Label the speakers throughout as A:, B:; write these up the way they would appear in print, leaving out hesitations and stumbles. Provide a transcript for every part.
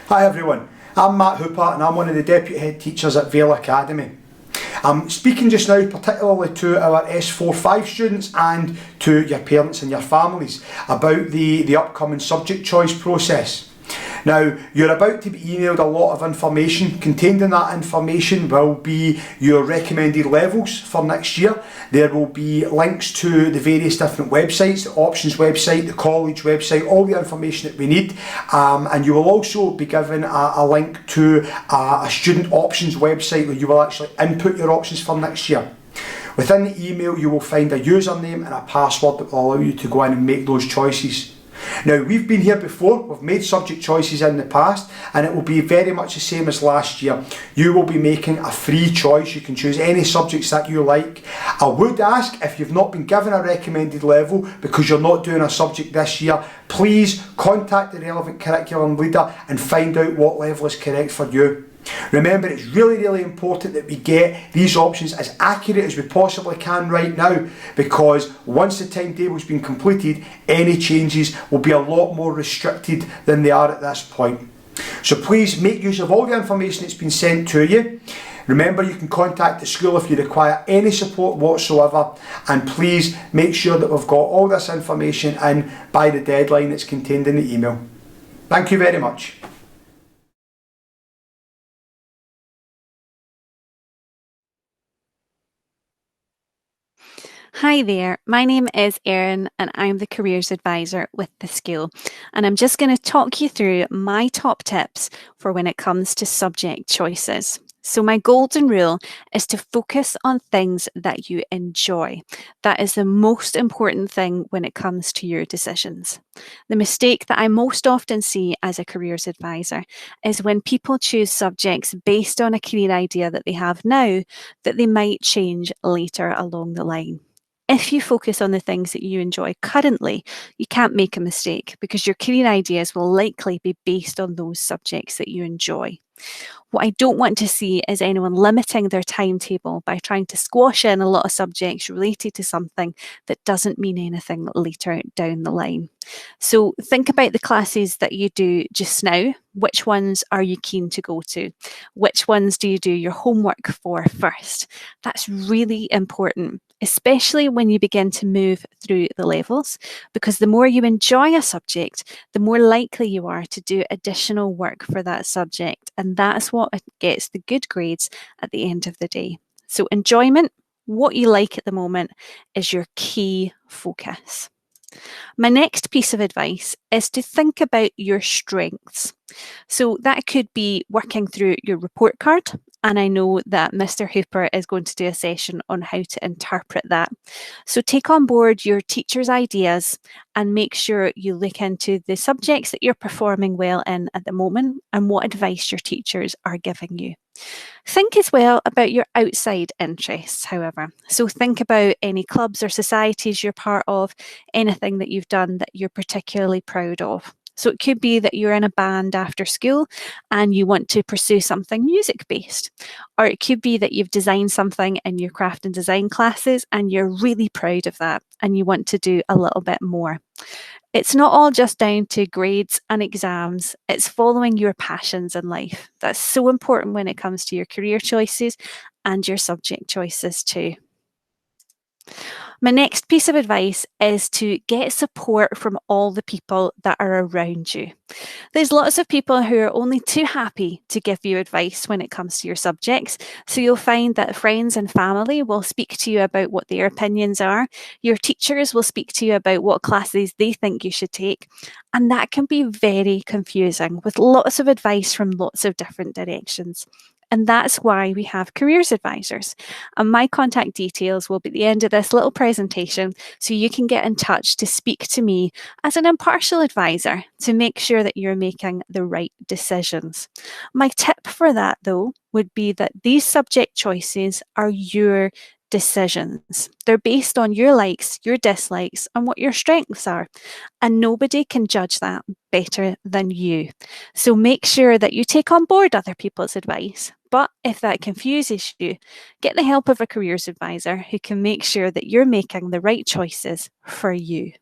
A: Hi everyone, I'm Matt Hooper and I'm one of the Deputy Head Teachers at Vale Academy. I'm speaking just now particularly to our S45 students and to your parents and your families about the upcoming subject choice process. Now, you're about to be emailed a lot of information. Contained in that information will be your recommended levels for next year. There will be links to the various different websites, the options website, the college website, all the information that we need. And you will also be given a link to a student options website where you will actually input your options for next year. Within the email, you will find a username and a password that will allow you to go in and make those choices. Now, we've been here before, we've made subject choices in the past, and it will be very much the same as last year. You will be making a free choice. You can choose any subjects that you like. I would ask, if you've not been given a recommended level because you're not doing a subject this year, please contact the relevant curriculum leader and find out what level is correct for you. Remember, it's really important that we get these options as accurate as we possibly can right now, because once the timetable's been completed, any changes will be a lot more restricted than they are at this point. So please make use of all the information that's been sent to you. Remember, you can contact the school if you require any support whatsoever, and please make sure that we've got all this information in by the deadline that's contained in the email. Thank you very much.
B: Hi there, my name is Erin and I'm the Careers Advisor with the school, and I'm just going to talk you through my top tips for when it comes to subject choices. So my golden rule is to focus on things that you enjoy. That is the most important thing when it comes to your decisions. The mistake that I most often see as a careers advisor is when people choose subjects based on a career idea that they have now that they might change later along the line. If you focus on the things that you enjoy currently, you can't make a mistake because your career ideas will likely be based on those subjects that you enjoy. What I don't want to see is anyone limiting their timetable by trying to squash in a lot of subjects related to something that doesn't mean anything later down the line. So think about the classes that you do just now. Which ones are you keen to go to? Which ones do you do your homework for first? That's really important, especially when you begin to move through the levels, because the more you enjoy a subject, the more likely you are to do additional work for that subject. And that's what gets the good grades at the end of the day. So enjoyment, what you like at the moment, is your key focus. My next piece of advice is to think about your strengths. So that could be working through your report card, and I know that Mr. Hooper is going to do a session on how to interpret that. So take on board your teacher's ideas and make sure you look into the subjects that you're performing well in at the moment and what advice your teachers are giving you. Think as well about your outside interests, however. So think about any clubs or societies you're part of, anything that you've done that you're particularly proud of. So it could be that you're in a band after school and you want to pursue something music-based. Or it could be that you've designed something in your craft and design classes and you're really proud of that and you want to do a little bit more. It's not all just down to grades and exams. It's following your passions in life. That's so important when it comes to your career choices and your subject choices too. My next piece of advice is to get support from all the people that are around you. There's lots of people who are only too happy to give you advice when it comes to your subjects. So you'll find that friends and family will speak to you about what their opinions are. Your teachers will speak to you about what classes they think you should take. And that can be very confusing with lots of advice from lots of different directions. And that's why we have careers advisors. And my contact details will be at the end of this little presentation, so you can get in touch to speak to me as an impartial advisor to make sure that you're making the right decisions. My tip for that, though, would be that these subject choices are your decisions. They're based on your likes, your dislikes, and what your strengths are. And nobody can judge that better than you. So make sure that you take on board other people's advice. But if that confuses you, get the help of a careers advisor who can make sure that you're making the right choices for you.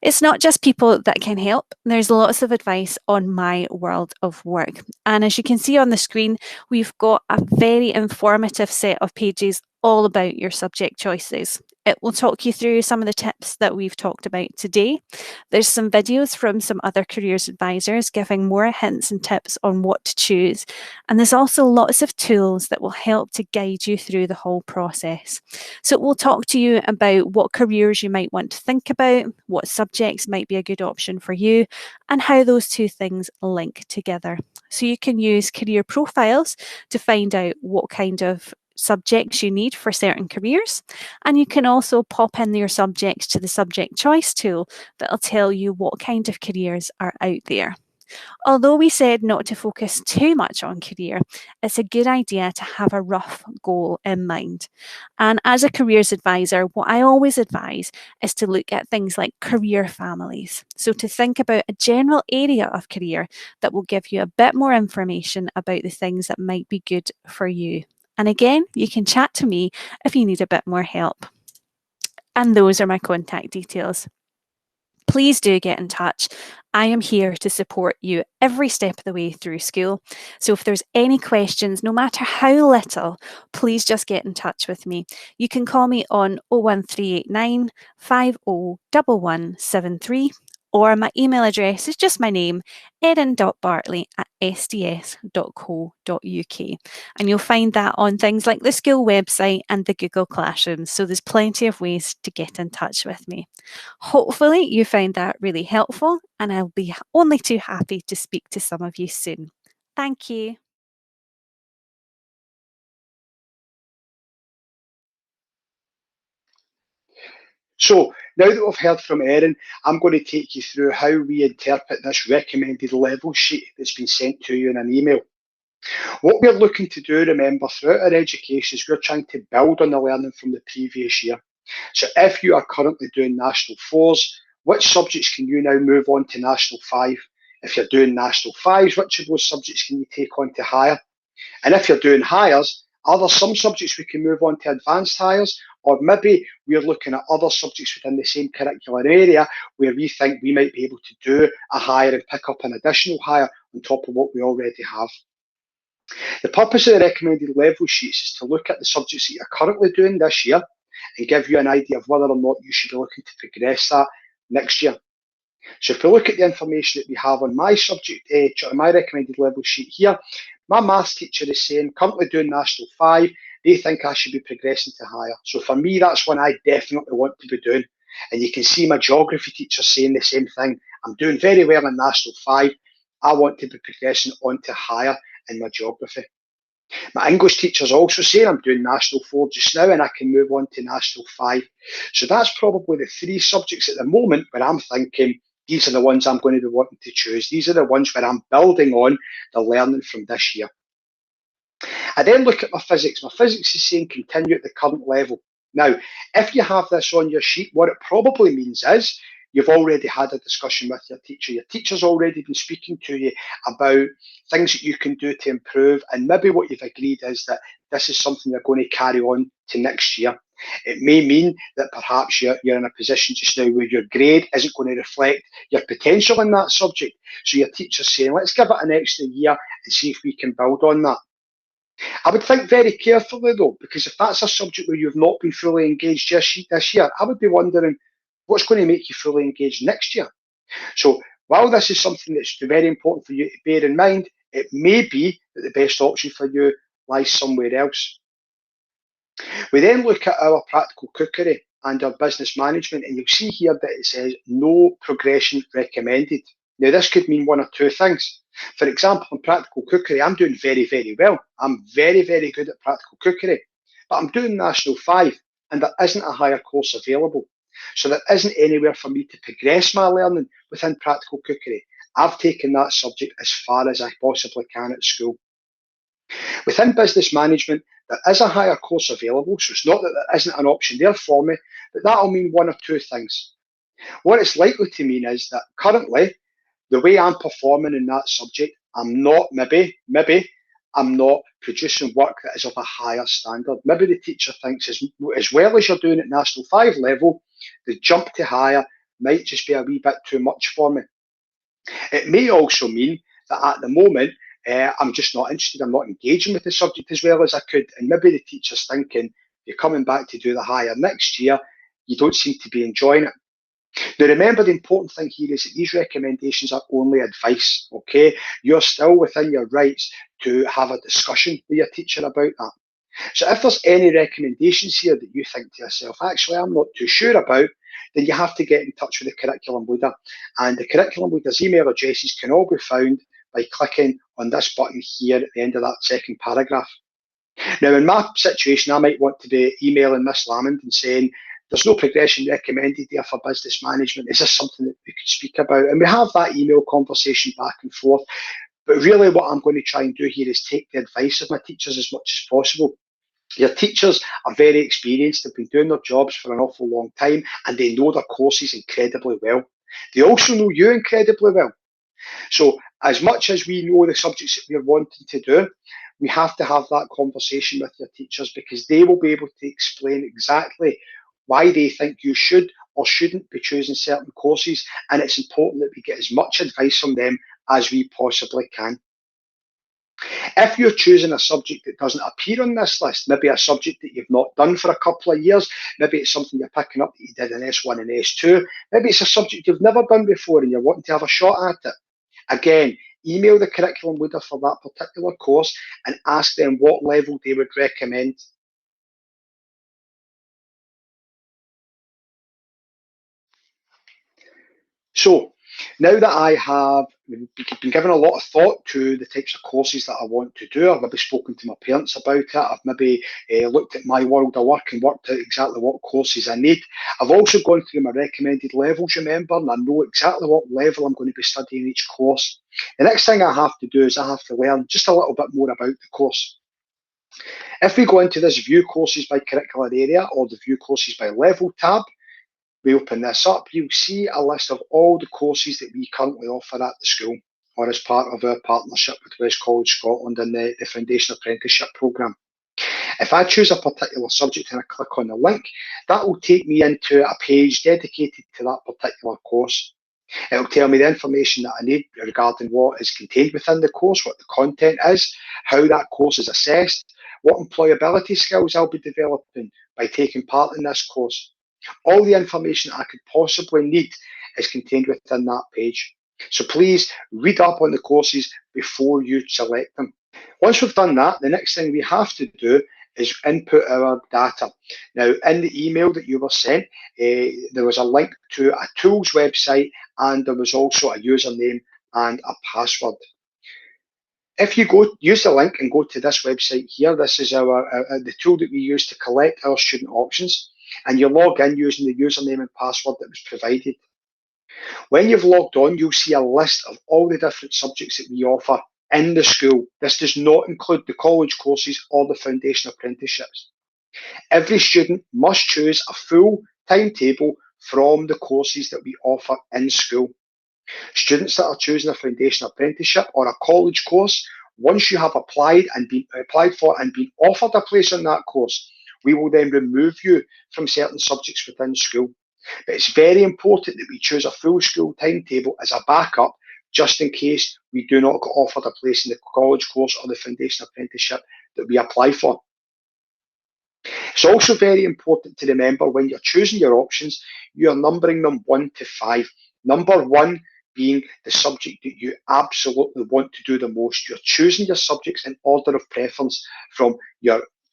B: It's not just people that can help. There's lots of advice on my world of work. And as you can see on the screen, we've got a very informative set of pages all about your subject choices. It will talk you through some of the tips that we've talked about today. There's some videos from some other careers advisors giving more hints and tips on what to choose. And there's also lots of tools that will help to guide you through the whole process. So it will talk to you about what careers you might want to think about, what subjects might be a good option for you, and how those two things link together. So you can use career profiles to find out what kind of subjects you need for certain careers. And you can also pop in your subjects to the subject choice tool that'll tell you what kind of careers are out there. Although we said not to focus too much on career, it's a good idea to have a rough goal in mind. And as a careers advisor, what I always advise is to look at things like career families. So to think about a general area of career that will give you a bit more information about the things that might be good for you. And again, you can chat to me if you need a bit more help. And those are my contact details. Please do get in touch. I am here to support you every step of the way through school. So if there's any questions, no matter how little, please just get in touch with me. You can call me on 01389 501173, or my email address is just my name, erin.bartley@sds.co.uk. And you'll find that on things like the school website and the Google Classroom. So there's plenty of ways to get in touch with me. Hopefully you found that really helpful, and I'll be only too happy to speak to some of you soon. Thank you.
A: So now that we've heard from Erin, I'm going to take you through how we interpret this recommended level sheet that's been sent to you in an email. What we're looking to do, remember, throughout our education is we're trying to build on the learning from the previous year. So if you are currently doing National 4s, which subjects can you now move on to National 5? If you're doing National 5s, which of those subjects can you take on to higher? And if you're doing hires, are there some subjects we can move on to advanced hires? Or maybe we're looking at other subjects within the same curricular area where we think we might be able to do a hire and pick up an additional hire on top of what we already have. The purpose of the recommended level sheets is to look at the subjects that you're currently doing this year and give you an idea of whether or not you should be looking to progress that next year. So if we look at the information that we have on my subject, my recommended level sheet here, my maths teacher is saying, currently doing National 5, they think I should be progressing to higher. So for me, that's one I definitely want to be doing. And you can see my geography teacher saying the same thing. I'm doing very well in National 5. I want to be progressing on to higher in my geography. My English teacher's also saying I'm doing National 4 just now and I can move on to National 5. So that's probably the three subjects at the moment where I'm thinking these are the ones I'm going to be wanting to choose. These are the ones where I'm building on the learning from this year. I then look at my physics. My physics is saying continue at the current level. Now, if you have this on your sheet, what it probably means is you've already had a discussion with your teacher. Your teacher's already been speaking to you about things that you can do to improve. And maybe what you've agreed is that this is something you're going to carry on to next year. It may mean that perhaps you're in a position just now where your grade isn't going to reflect your potential in that subject. So your teacher's saying, let's give it an extra year and see if we can build on that. I would think very carefully though, because if that's a subject where you've not been fully engaged this year, I would be wondering what's going to make you fully engaged next year. So while this is something that's very important for you to bear in mind, it may be that the best option for you lies somewhere else. We then look at our practical cookery and our business management, and you'll see here that it says no progression recommended. Now, this could mean one or two things. For example, in practical cookery, I'm doing very, very well. I'm very, very good at practical cookery, but I'm doing National 5, and there isn't a higher course available. So there isn't anywhere for me to progress my learning within practical cookery. I've taken that subject as far as I possibly can at school. Within business management, there is a higher course available, so it's not that there isn't an option there for me, but that'll mean one or two things. What it's likely to mean is that currently, the way I'm performing in that subject, I'm not, maybe, I'm not producing work that is of a higher standard. Maybe the teacher thinks as well as you're doing at National 5 level, the jump to higher might just be a wee bit too much for me. It may also mean that at the moment, I'm just not interested, I'm not engaging with the subject as well as I could, and maybe the teacher's thinking, you're coming back to do the higher next year, you don't seem to be enjoying it. Now remember, the important thing here is that these recommendations are only advice, okay? You're still within your rights to have a discussion with your teacher about that. So if there's any recommendations here that you think to yourself, actually, I'm not too sure about, then you have to get in touch with the curriculum leader. And the curriculum leader's email addresses can all be found by clicking on this button here at the end of that second paragraph. Now, in my situation, I might want to be emailing Miss Lamond and saying, there's no progression recommended there for business management. Is this something that we could speak about? And we have that email conversation back and forth. But really what I'm going to try and do here is take the advice of my teachers as much as possible. Your teachers are very experienced, they've been doing their jobs for an awful long time, and they know their courses incredibly well. They also know you incredibly well. So as much as we know the subjects that we're wanting to do, we have to have that conversation with your teachers, because they will be able to explain exactly why they think you should or shouldn't be choosing certain courses, and it's important that we get as much advice from them as we possibly can. If you're choosing a subject that doesn't appear on this list, maybe a subject that you've not done for a couple of years, maybe it's something you're picking up that you did in S1 and S2, maybe it's a subject you've never done before and you're wanting to have a shot at it, again, email the curriculum leader for that particular course and ask them what level they would recommend. So now that I have been given a lot of thought to the types of courses that I want to do, I've maybe spoken to my parents about it, I've maybe looked at my world of work and worked out exactly what courses I need. I've also gone through my recommended levels, remember, and I know exactly what level I'm going to be studying each course. The next thing I have to do is I have to learn just a little bit more about the course. If we go into this view courses by curricular area or the view courses by level tab, we open this up, you'll see a list of all the courses that we currently offer at the school or as part of our partnership with West College Scotland and the Foundation Apprenticeship programme. If I choose a particular subject and I click on the link, that will take me into a page dedicated to that particular course. It will tell me the information that I need regarding what is contained within the course, what the content is, how that course is assessed, what employability skills I'll be developing by taking part in this course. All the information I could possibly need is contained within that page. So please read up on the courses before you select them. Once we've done that, the next thing we have to do is input our data. Now, in the email that you were sent, there was a link to a tools website and there was also a username and a password. If you go use the link and go to this website here, this is the tool that we use to collect our student options, and you log in using the username and password that was provided. When you've logged on, you'll see a list of all the different subjects that we offer in the school. This does not include the college courses or the Foundation Apprenticeships. Every student must choose a full timetable from the courses that we offer in school. Students that are choosing a Foundation Apprenticeship or a college course, once you have applied for and been offered a place on that course, we will then remove you from certain subjects within school. But it's very important that we choose a full school timetable as a backup, just in case we do not get offered a place in the college course or the Foundation Apprenticeship that we apply for. It's also very important to remember when you're choosing your options, you're numbering them 1 to 5. Number 1 being the subject that you absolutely want to do the most. You're choosing your subjects in order of preference from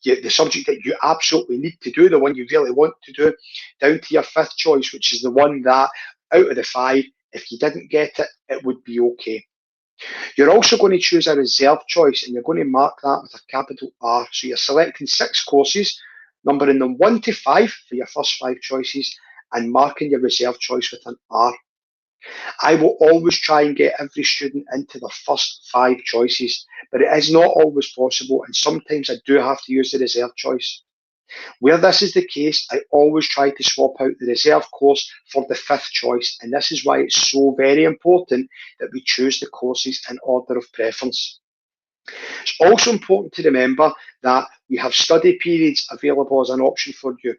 A: the subject that you absolutely need to do, the one you really want to do, down to your 5th choice, which is the one that out of the 5, if you didn't get it, it would be okay. You're also going to choose a reserve choice and you're going to mark that with a capital R. So you're selecting 6 courses, numbering them 1 to 5 for your first 5 choices and marking your reserve choice with an R. I will always try and get every student into their first 5 choices, but it is not always possible and sometimes I do have to use the reserve choice. Where this is the case, I always try to swap out the reserve course for the 5th choice, and this is why it's so very important that we choose the courses in order of preference. It's also important to remember that we have study periods available as an option for you.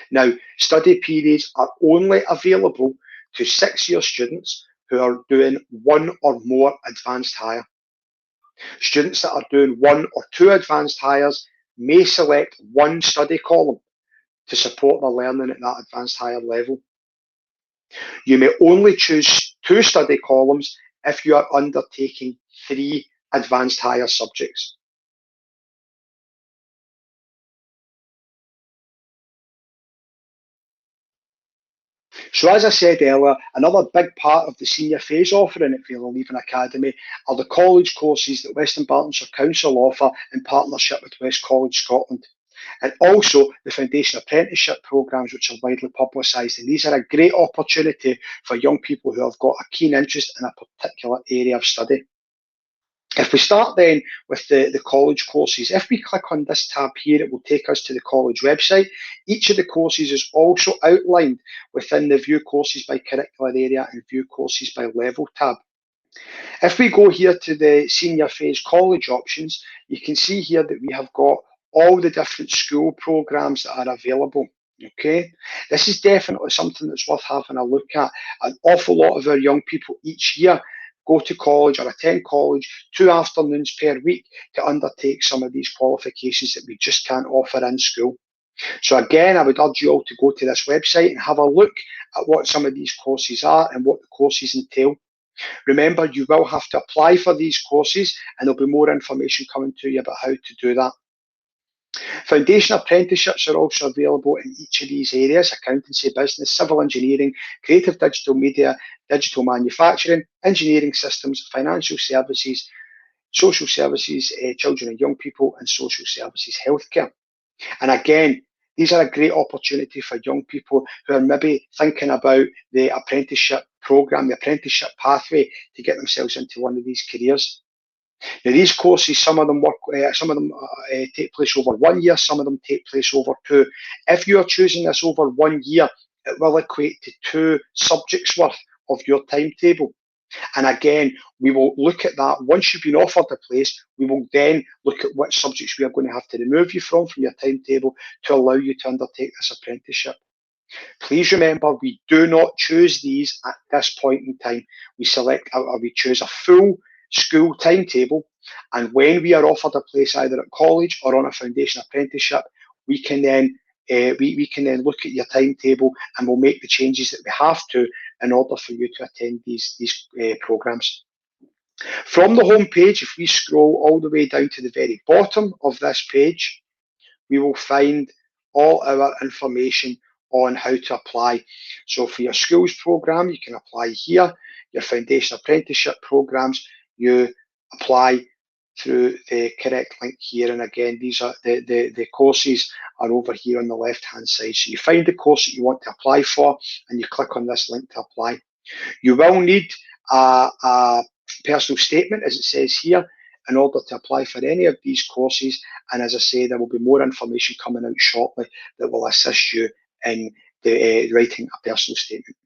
A: Now, study periods are only available to 6-year students who are doing one or more advanced hire. Students that are doing 1 or 2 advanced hires may select one study column to support their learning at that advanced hire level. You may only choose 2 study columns if you are undertaking 3 advanced hire subjects. So as I said earlier, another big part of the senior phase offering at Fail or Leaving Academy are the college courses that Western Bartonshire Council offer in partnership with West College Scotland. And also the Foundation Apprenticeship programmes, which are widely publicised. And these are a great opportunity for young people who have got a keen interest in a particular area of study. If we start then with the college courses, if we click on this tab here, it will take us to the college website. Each of the courses is also outlined within the View Courses by Curricular Area and View Courses by Level tab. If we go here to the senior phase college options, you can see here that we have got all the different school programmes that are available. Okay, this is definitely something that's worth having a look at. An awful lot of our young people each year go to college or attend college 2 afternoons per week to undertake some of these qualifications that we just can't offer in school. So again, I would urge you all to go to this website and have a look at what some of these courses are and what the courses entail. Remember, you will have to apply for these courses, and there'll be more information coming to you about how to do that. Foundation apprenticeships are also available in each of these areas: accountancy, business, civil engineering, creative digital media, digital manufacturing, engineering systems, financial services, social services, children and young people, and social services healthcare. And again, these are a great opportunity for young people who are maybe thinking about the apprenticeship programme, the apprenticeship pathway to get themselves into one of these careers. Now, these courses, some of them take place over 1 year, some of them take place over 2. If you are choosing this over 1 year, it will equate to 2 subjects worth of your timetable. And again, we will look at that. Once you've been offered a place, we will then look at which subjects we are going to have to remove you from your timetable to allow you to undertake this apprenticeship. Please remember, we do not choose these at this point in time. We select or we choose a full school timetable, and when we are offered a place either at college or on a foundation apprenticeship, we can then look at your timetable and we'll make the changes that we have to in order for you to attend these programmes. From the home page, if we scroll all the way down to the very bottom of this page, we will find all our information on how to apply. So for your schools programme, you can apply here. Your foundation apprenticeship programmes, you apply through the correct link here. And again, these are the courses are over here on the left hand side. So you find the course that you want to apply for and you click on this link to apply. You will need a personal statement, as it says here, in order to apply for any of these courses. And as I say, there will be more information coming out shortly that will assist you in writing a personal statement.